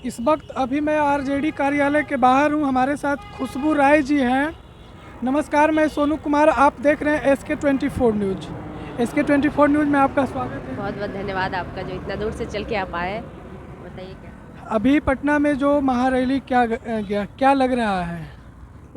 इस वक्त अभी मैं आरजेडी कार्यालय के बाहर हूँ। हमारे साथ खुशबू राय जी हैं। नमस्कार, मैं सोनू कुमार, आप देख रहे हैं SK24 न्यूज़। SK24 न्यूज़ में आपका स्वागत है। बहुत बहुत धन्यवाद आपका जो इतना दूर से चल के आप आए। बताइए क्या अभी पटना में जो महारैली क्या लग रहा है?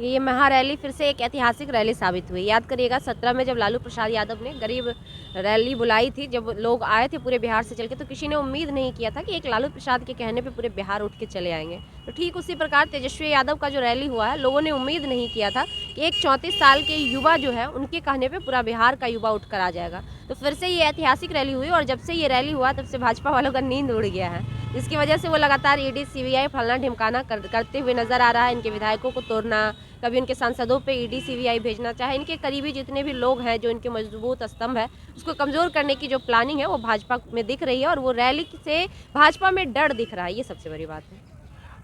ये महारैली फिर से एक ऐतिहासिक रैली साबित हुई। याद करिएगा 17 में जब लालू प्रसाद यादव ने गरीब रैली बुलाई थी, जब लोग आए थे पूरे बिहार से चल के, तो किसी ने उम्मीद नहीं किया था कि एक लालू प्रसाद के कहने पे पूरे बिहार उठ के चले आएंगे। तो ठीक उसी प्रकार तेजस्वी यादव का जो रैली हुआ है, लोगों ने उम्मीद नहीं किया था कि एक 34 साल के युवा जो है उनके कहने पर पूरा बिहार का युवा उठ कर आ जाएगा। तो फिर से ये ऐतिहासिक रैली हुई और जब से ये रैली हुआ तब से भाजपा वालों का नींद उड़ गया है, जिसकी वजह से वो लगातार ईडी सीबीआई फलना ढिमकाना करते हुए नजर आ रहा है। इनके विधायकों को तोड़ना, कभी उनके सांसदों पे ईडी सीबीआई भेजना, चाहे इनके करीबी जितने भी लोग हैं जो इनके मजबूत स्तंभ है, उसको कमज़ोर करने की जो प्लानिंग है वो भाजपा में दिख रही है और वो रैली से भाजपा में डर दिख रहा है। ये सबसे बड़ी बात है।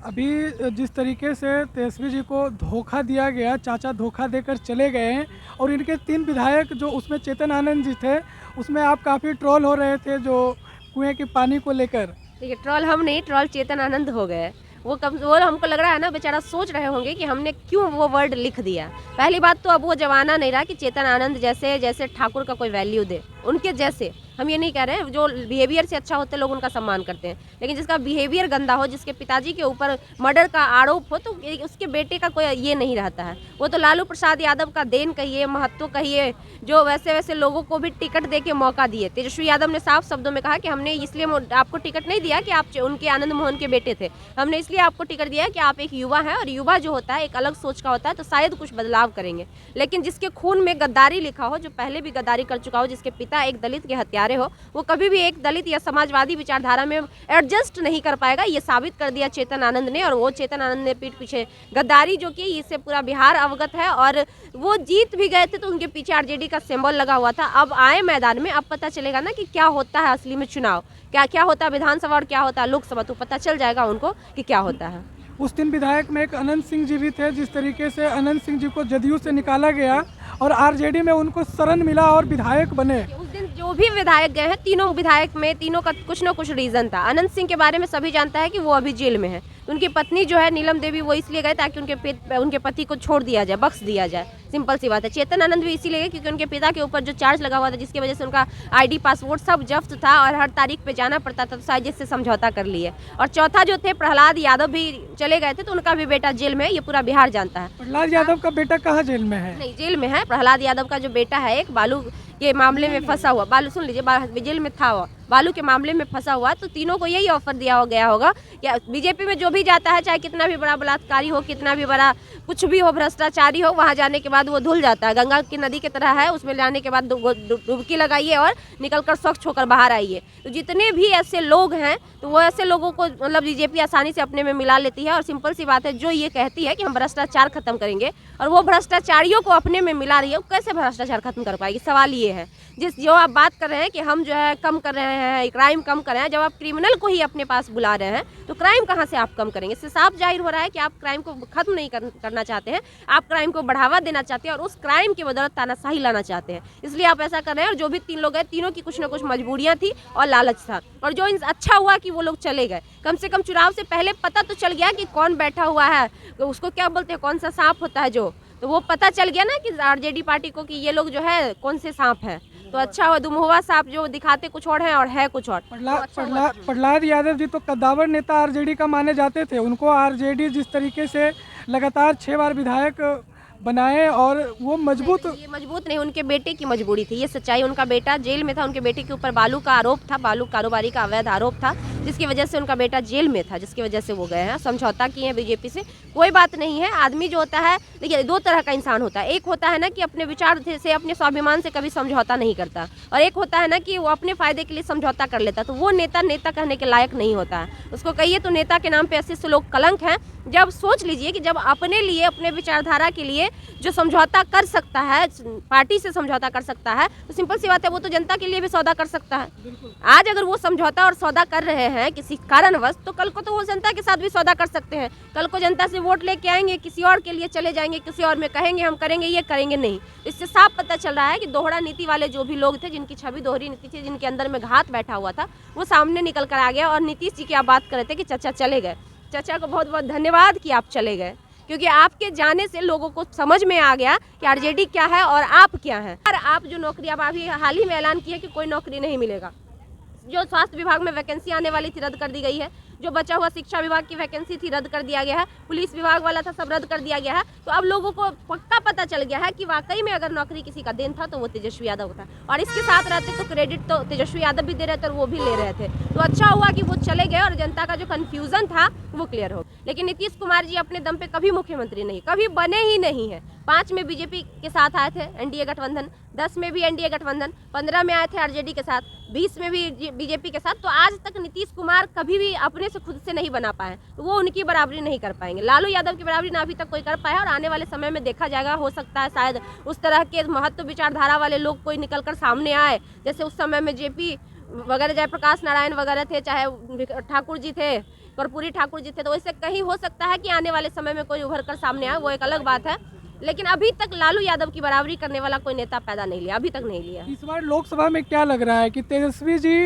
अभी जिस तरीके से तेजस्वी जी को धोखा दिया गया, चाचा धोखा देकर चले गए हैं, और इनके 3 विधायक जो उसमें चेतन आनंद जी थे, उसमें आप काफ़ी ट्रोल हो रहे थे जो कुएं के पानी को लेकर। देखिए, ट्रोल हम नहीं, ट्रोल चेतन आनंद हो गए। वो कमज़ोर, हमको लग रहा है ना, बेचारा सोच रहे होंगे कि हमने क्यों वो वर्ड लिख दिया। पहली बात तो अब वो जमाना नहीं रहा कि चेतन आनंद जैसे ठाकुर का कोई वैल्यू दे, उनके जैसे। हम ये नहीं कह रहे हैं, जो बिहेवियर से अच्छा होते लोग उनका सम्मान करते हैं, लेकिन जिसका बिहेवियर गंदा हो, जिसके पिताजी के ऊपर मर्डर का आरोप हो, तो उसके बेटे का कोई ये नहीं रहता है। वो तो लालू प्रसाद यादव का देन कहिए, महत्व कहिए, जो वैसे वैसे लोगों को भी टिकट दे के मौका दिए। तेजस्वी यादव ने साफ शब्दों में कहा कि हमने इसलिए आपको टिकट नहीं दिया कि आप उनके आनंद मोहन के बेटे थे, हमने इसलिए आपको टिकट दिया कि आप एक युवा हैं, और युवा जो होता है एक अलग सोच का होता है, तो शायद कुछ बदलाव करेंगे। लेकिन जिसके खून में गद्दारी लिखा हो, जो पहले भी गद्दारी कर चुका हो, जिसके पिता एक दलित के हत्यारे हो, वो कभी भी एक दलित या समाजवादी विचारधारा में एडजस्ट नहीं कर पाएगा। ये साबित कर दिया चेतन आनंद ने, और वो चेतन आनंद ने पीठ पीछे गद्दारी जो की, इससे पूरा बिहार अवगत है। और वो जीत भी गए थे तो उनके पीछे आरजेडी का सिंबल लगा हुआ था। अब आए मैदान में, अब पता चलेगा ना कि क्या होता है असली में चुनाव, क्या क्या होता है विधानसभा और क्या होता है लोकसभा, तो पता चल जाएगा उनको कि क्या होता है। उस 3 विधायक में एक अनंत सिंह जी भी थे। जिस तरीके से अनंत सिंह जी को जदयू से निकाला गया और आरजेडी में उनको शरण मिला और विधायक बने। उस दिन जो भी विधायक गए हैं, तीनों विधायक में, तीनों का कुछ ना कुछ रीजन था। अनंत सिंह के बारे में सभी जानता है कि वो अभी जेल में है। उनकी पत्नी जो है नीलम देवी, वो इसलिए गए ताकि उनके पति को छोड़ दिया जाए, बख्श दिया जाए, सिंपल सी बात है। चेतन आनंद भी इसीलिए गए क्योंकि उनके पिता के ऊपर जो चार्ज लगा हुआ था, जिसकी वजह से उनका आईडी पासपोर्ट सब जब्त था और हर तारीख पे जाना पड़ता था, तो साजिश से समझौता कर लिए। और चौथा जो थे प्रहलाद यादव भी चले गए थे, तो उनका भी बेटा जेल में है, ये पूरा बिहार जानता है। प्रहलाद यादव का बेटा कहाँ जेल में है? नहीं, जेल में है। प्रहलाद यादव का जो बेटा है, एक बालू के मामले में फंसा हुआ, बालू सुन लीजिए, जेल में था वो, बालू के मामले में फंसा हुआ। तो तीनों को यही ऑफर दिया हो गया होगा कि बीजेपी में जो भी जाता है, चाहे कितना भी बड़ा बलात्कारी हो, कितना भी बड़ा कुछ भी हो, भ्रष्टाचारी हो, वहाँ जाने के बाद वो धुल जाता है। गंगा की नदी की तरह है, उसमें जाने के बाद डुबकी लगाइए और निकलकर स्वच्छ होकर बाहर आइए। तो जितने भी ऐसे लोग हैं, तो वो ऐसे लोगों को मतलब बीजेपी आसानी से अपने में मिला लेती है। और सिंपल सी बात है, जो ये कहती है कि हम भ्रष्टाचार खत्म करेंगे, और वो भ्रष्टाचारियों को अपने में मिला रही है, वो कैसे भ्रष्टाचार खत्म कर पाएगी? सवाल ये है। जो आप बात कर रहे हैं कि हम जो है कम कर रहे हैं, क्राइम कम कर रहे हैं, जब आप क्रिमिनल को ही अपने पास बुला रहे हैं तो क्राइम कहाँ से आप कम करेंगे? इससे साफ जाहिर हो रहा है कि आप क्राइम को खत्म नहीं करना चाहते हैं, आप क्राइम को बढ़ावा देना चाहते हैं और उस क्राइम की बदौलत तानाशाही लाना चाहते हैं, इसलिए आप ऐसा कर रहे हैं। और जो भी 3 लोग हैं, तीनों की कुछ ना कुछ मजबूरियां थी और लालच था। और जो अच्छा हुआ कि वो लोग चले गए, कम से कम चुनाव से पहले पता तो चल गया कि कौन बैठा हुआ है, उसको क्या बोलते हैं, कौन सा सांप होता है जो, तो वो पता चल गया ना कि आरजेडी पार्टी को कि ये लोग जो है कौन से सांप है। तो अच्छा हुआ, दुमहुआ सांप जो दिखाते कुछ और हैं और है कुछ और। प्रहलाद यादव जी तो कद्दावर नेता आरजेडी का माने जाते थे। उनको आरजेडी जिस तरीके से लगातार 6 बार विधायक बनाए और वो मजबूत, ये मजबूत नहीं, उनके बेटे की मजबूरी थी, ये सच्चाई। उनका बेटा जेल में था, उनके बेटे के ऊपर बालू का आरोप था, बालू कारोबारी का अवैध आरोप था, जिसकी वजह से उनका बेटा जेल में था, जिसकी वजह से वो गए हैं। समझौता किए हैं बीजेपी से, कोई बात नहीं है। आदमी जो होता है, देखिए 2 तरह का इंसान होता है। एक होता है ना कि अपने विचार से, अपने स्वाभिमान से कभी समझौता नहीं करता, और एक होता है ना कि वो अपने फायदे के लिए समझौता कर लेता। तो वो नेता कहने के लायक नहीं होता है। उसको कहिए तो नेता के नाम पे ऐसे लोग कलंक हैं। जब सोच लीजिए कि जब अपने लिए, अपने विचारधारा के लिए जो समझौता कर सकता है, पार्टी से समझौता कर सकता है, तो सिंपल सी बात है, वो तो जनता के लिए भी सौदा कर सकता है। आज अगर वो समझौता और सौदा कर रहे हैं किसी कारणवश, तो कल को तो वो जनता के साथ भी सौदा कर सकते हैं। कल को जनता से वोट लेके आएंगे, किसी और के लिए चले जाएंगे, किसी और में कहेंगे हम करेंगे, ये करेंगे नहीं। इससे साफ पता चल रहा है कि दोहरा नीति वाले जो भी लोग थे, जिनकी छवि दोहरी नीति थी, जिनके अंदर में घात बैठा हुआ था, वो सामने निकल कर आ गया। और नीतीश जी की आप बात कर रहे थे कि चाचा चले गए, चाचा को बहुत बहुत धन्यवाद कि आप चले गए, क्योंकि आपके जाने से लोगों को समझ में आ गया कि आरजेडी क्या है और आप क्या हैं। और आप जो नौकरी, अब अभी हाल ही में ऐलान किया कि कोई नौकरी नहीं मिलेगा। जो स्वास्थ्य विभाग में वैकेंसी आने वाली थी रद्द कर दी गई है, जो बचा हुआ शिक्षा विभाग की वैकेंसी थी रद्द कर दिया गया है, पुलिस विभाग वाला था सब रद्द कर दिया गया है। तो अब लोगों को पक्का पता चल गया है कि वाकई में अगर नौकरी किसी का देन था तो वो तेजस्वी यादव था, और इसके साथ रहते तो क्रेडिट तो तेजस्वी यादव भी दे रहे थे और वो भी ले रहे थे। तो अच्छा हुआ कि वो चले गए और जनता का जो कन्फ्यूजन था वो क्लियर हो। लेकिन नीतीश कुमार जी अपने दम पे कभी मुख्यमंत्री नहीं, कभी बने ही नहीं है। 5 में बीजेपी के साथ आए थे एनडीए गठबंधन, 10 में भी एनडीए गठबंधन, 15 में आए थे आरजेडी के साथ, 20 में भी बीजेपी के साथ। तो आज तक नीतीश कुमार कभी भी अपने से खुद से नहीं बना पाए, तो वो उनकी बराबरी नहीं कर पाएंगे। लालू यादव की बराबरी ना अभी तक कोई कर पाया, और आने वाले समय में देखा जाएगा, हो सकता है शायद उस तरह के महत्व विचारधारा वाले लोग कोई निकल कर सामने आए, जैसे उस समय में जेपी वगैरह, जयप्रकाश नारायण वगैरह थे, चाहे ठाकुर जी थे, कर्पूरी ठाकुर जी थे। तो वैसे कहीं हो सकता है कि आने वाले समय में कोई उभर कर सामने आए, वो एक अलग बात है। लेकिन अभी तक लालू यादव की बराबरी करने वाला कोई नेता पैदा नहीं लिया, अभी तक नहीं लिया। इस बार लोकसभा में क्या लग रहा है कि तेजस्वी जी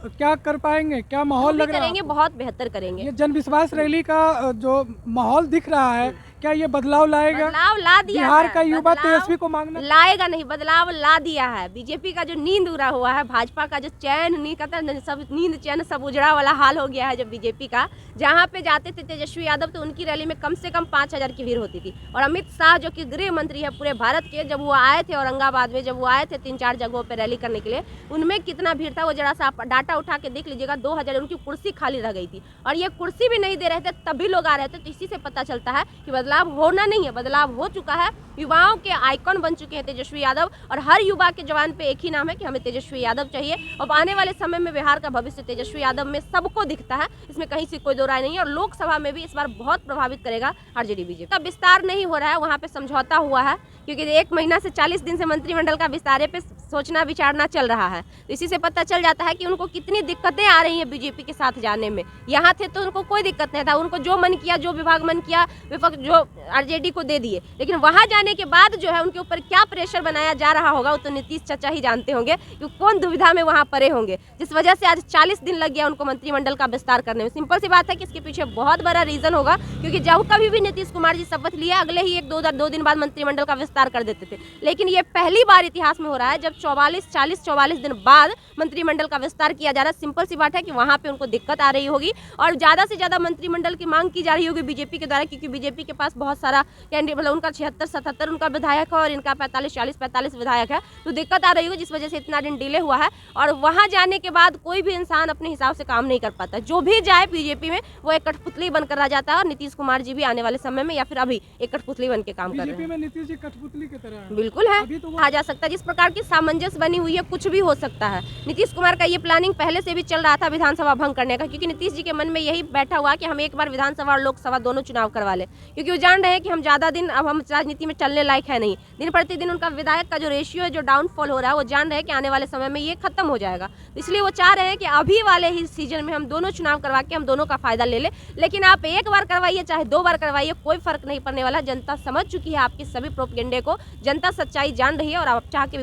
क्या कर पाएंगे, क्या माहौल लग रहा है? करेंगे, बहुत बेहतर करेंगे। ये जन विश्वास रैली का जो माहौल दिख रहा है, क्या ये बदलाव लाएगा? बदलाव ला दिया बिहार है, का युवा बदलाव तेजस्वी को मांगना लाएगा नहीं, बदलाव ला दिया है। बीजेपी का जो नींद उड़ा हुआ है, भाजपा का जो चैन नींद कहता है, सब नींद चैन सब उजड़ा वाला हाल हो गया है। जब बीजेपी का जहाँ पे जाते थे तेजस्वी यादव, तो उनकी रैली में कम से कम 5000 की भीड़ होती थी। और अमित शाह जो कि गृह मंत्री है पूरे भारत के, जब वो आए थे औरंगाबाद में, जब वो आए थे 3-4 जगहों पर रैली करने के लिए, उनमें कितना भीड़ था वो जरा सा आप डाटा उठा के देख लीजिएगा। 2000 उनकी कुर्सी खाली रह गई थी, और ये कुर्सी भी नहीं दे रहे थे तभी लोग आ रहे थे। तो इसी से पता चलता है कि बदलाव होना नहीं है, बदलाव हो चुका है। युवाओं के आइकॉन बन चुके हैं तेजस्वी यादव, और हर युवा के जवान पे एक ही नाम है कि हमें तेजस्वी यादव चाहिए। और आने वाले समय में बिहार का भविष्य तेजस्वी यादव में सबको दिखता है, इसमें कहीं से कोई दो राय नहीं है। और लोकसभा में भी इस बार बहुत प्रभावित करेगा आरजेडी बीजेपी। का विस्तार नहीं हो रहा है, वहाँ पे समझौता हुआ है, क्योंकि 1 महीना से 40 दिन से मंत्रिमंडल का विस्तार पे सोचना विचारना चल रहा है। तो इसी से पता चल जाता है कि उनको कितनी दिक्कतें आ रही हैं बीजेपी के साथ जाने में। यहाँ थे तो उनको कोई दिक्कत नहीं था, उनको जो मन किया, जो विभाग मन किया, विपक्ष जो आरजेडी को दे दिए। लेकिन वहाँ जाने के बाद जो है उनके ऊपर क्या प्रेशर बनाया जा रहा होगा, वो तो नीतीश चाचा ही जानते होंगे कि कौन दुविधा में वहाँ पड़े होंगे, जिस वजह से आज 40 दिन लग गया उनको मंत्रिमंडल का विस्तार करने में। सिंपल सी बात है कि इसके पीछे बहुत बड़ा रीजन होगा, क्योंकि जब कभी भी नीतीश कुमार जी शपथ लिया, अगले ही 1-2 दिन बाद मंत्रिमंडल का विस्तार कर देते थे। लेकिन ये पहली बार इतिहास में हो रहा है जब 44 दिन बाद मंत्रिमंडल का विस्तार किया जा रहा है। सिंपल सी बात है कि वहाँ पे उनको दिक्कत आ रही होगी, और ज़्यादा से ज़्यादा मंत्रिमंडल की मांग की जा रही होगी बीजेपी के द्वारा, क्योंकि बीजेपी के पास बहुत सारा कैंडिडेट, मतलब उनका 76-77 उनका विधायक है और इनका 45 विधायक है। तो दिक्कत आ रही होगी, जिस वजह से इतना दिन डिले हुआ है। और वहाँ जाने के बाद कोई भी इंसान अपने हिसाब से काम नहीं कर पाता, जो भी जाए बीजेपी में वो एक कठपुतली बनकर रह जाता है। और नीतीश कुमार जी भी आने वाले समय में या फिर अभी एक कठपुतली बन के काम कर रहे हैं। बीजेपी में नीतीश जी कठपुतली की तरह है। बिल्कुल है, अभी तो आ जा सकता है। जिस प्रकार की सामंजस्य बनी हुई है, कुछ भी हो सकता है। नीतीश कुमार का ये प्लानिंग पहले से भी चल रहा था विधानसभा भंग करने का, क्योंकि नीतीश जी के मन में यही बैठा हुआ कि हम एक बार विधानसभा और लोकसभा दोनों चुनाव करवा ले, क्योंकि वो जान रहे हैं कि हम ज़्यादा दिन अब हम राजनीति में चलने लायक है नहीं। दिन प्रतिदिन उनका विधायक का जो रेशियो है, जो डाउनफॉल हो रहा है, वो जान रहे हैं कि आने वाले समय में ये खत्म हो जाएगा। तो इसलिए वो चाह रहे हैं कि अभी वाले ही सीजन में हम दोनों चुनाव करवा के हम दोनों का फायदा ले ले। लेकिन आप एक बार करवाइए चाहे 2 बार करवाइए, कोई फर्क नहीं पड़ने वाला। जनता समझ चुकी है आपके सभी प्रोपेगेंडे को, जनता सच्चाई जान रही है, और आप चाह के